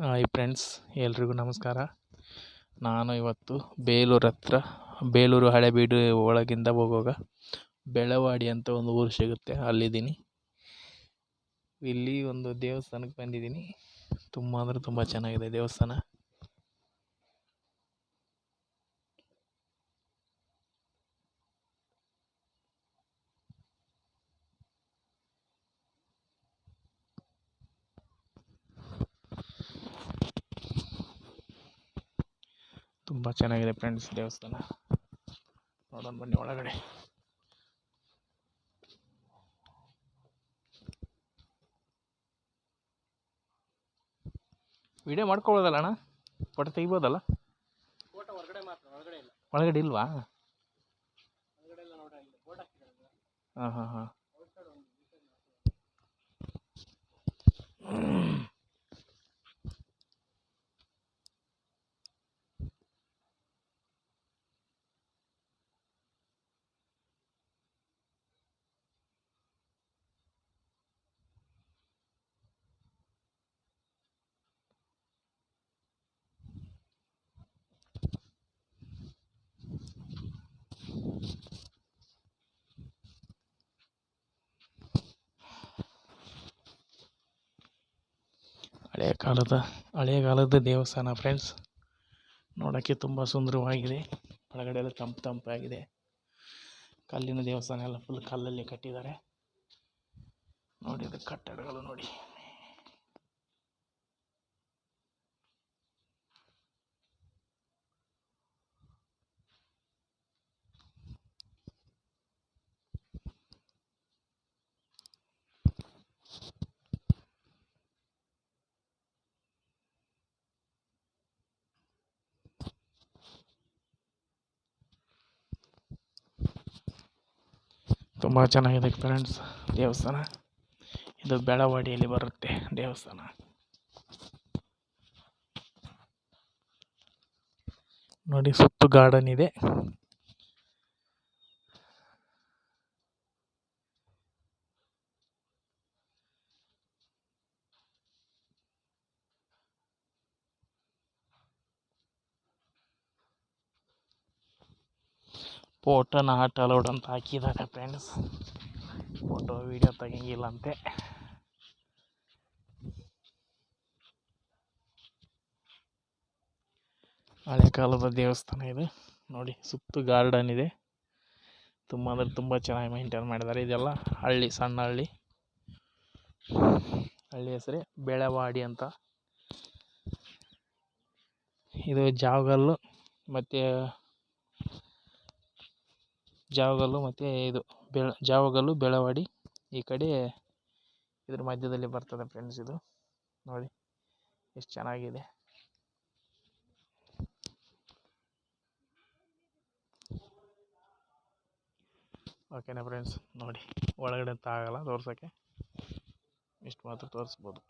Hi friends, ಎಲ್ರಿಗೂ ನಮಸ್ಕಾರ. ನಾನು ಇವತ್ತು ಬೇಲೂರು ಹಳೆಬೀಡು ಒಳಗಿಂದ ಹೋಗುವಾಗ ಬೆಳವಾಡಿ ಅಂತ ಒಂದು ಊರು ಸಿಗುತ್ತೆ, ಅಲ್ಲಿದ್ದೀನಿ. ಇಲ್ಲಿ ಒಂದು ದೇವಸ್ಥಾನಕ್ಕೆ ಬಂದಿದ್ದೀನಿ. ತುಂಬ ಅಂದರೆ ತುಂಬ ಚೆನ್ನಾಗಿದೆ ದೇವಸ್ಥಾನ. ತುಂಬ ಚೆನ್ನಾಗಿದೆ ಫ್ರೆಂಡ್ಸ್ ದೇವಸ್ಥಾನ. ನೋಡೋಣ ಬನ್ನಿ ಒಳಗಡೆ. ವಿಡಿಯೋ ಮಾಡ್ಕೊಬೋದಲ್ಲ ಅಣ್ಣ? ಫೋಟೋ ತೆಗಿಬೋದಲ್ಲ? ಒಳಗಡೆ ಇಲ್ವಾ? ಹಾಂ ಹಾಂ ಹಾಂ. ಹಳೆಯ ಕಾಲದ ದೇವಸ್ಥಾನ ಫ್ರೆಂಡ್ಸ್. ನೋಡೋಕ್ಕೆ ತುಂಬ ಸುಂದರವಾಗಿದೆ. ಒಳಗಡೆ ಎಲ್ಲ ತಂಪಾಗಿದೆ. ಕಲ್ಲಿನ ದೇವಸ್ಥಾನ ಎಲ್ಲ ಫುಲ್ ಕಲ್ಲಲ್ಲಿ ಕಟ್ಟಿದ್ದಾರೆ. ನೋಡಿ ಅದು ಕಟ್ಟಡಗಳು ನೋಡಿ. ತುಂಬ ಚೆನ್ನಾಗಿದೆ ಫ್ರೆಂಡ್ಸ್ ದೇವಸ್ಥಾನ. ಇದು ಬೆಳವಾಡಿಯಲ್ಲಿ ಬರುತ್ತೆ ದೇವಸ್ಥಾನ. ನೋಡಿ ಸುತ್ತು ಗಾರ್ಡನ್ ಇದೆ. ಫೋಟೋ ನಾಟ್ ಅಲೌಡ್ ಅಂತ ಹಾಕಿದ್ದಾರೆ ಫ್ರೆಂಡ್ಸ್. ಫೋಟೋ ವಿಡಿಯೋ ತೆಗಿಯಂಗಿಲ್ಲ ಅಂತೆ. ಹಳೆ ಕಾಲದ ದೇವಸ್ಥಾನ ಇದೆ ನೋಡಿ. ಸುತ್ತು ಗಾರ್ಡನ್ ಇದೆ. ತುಂಬ ಅಂದರೆ ತುಂಬ ಚೆನ್ನಾಗಿ ಮೇಂಟೈನ್ ಮಾಡಿದ್ದಾರೆ. ಇದೆಲ್ಲ ಹಳ್ಳಿ, ಸಣ್ಣ ಹಳ್ಳಿ. ಹಳ್ಳಿ ಹೆಸರೇ ಬೆಳವಾಡಿ ಅಂತ. ಇದು ಜಾವಗಲ್ಲು ಮತ್ತು ಇದು ಜಾವಗಲ್ಲು ಬೆಳವಾಡಿ ಈ ಕಡೆ ಇದ್ರ ಮಧ್ಯದಲ್ಲಿ ಬರ್ತದೆ ಫ್ರೆಂಡ್ಸ್. ಇದು ನೋಡಿ ಎಷ್ಟು ಚೆನ್ನಾಗಿದೆ. ಓಕೆನಾ ಫ್ರೆಂಡ್ಸ್? ನೋಡಿ ಒಳಗಡೆ ಅಂತ ಆಗಲ್ಲ ತೋರ್ಸೋಕ್ಕೆ, ಇಷ್ಟು ಮಾತ್ರ ತೋರಿಸ್ಬೋದು.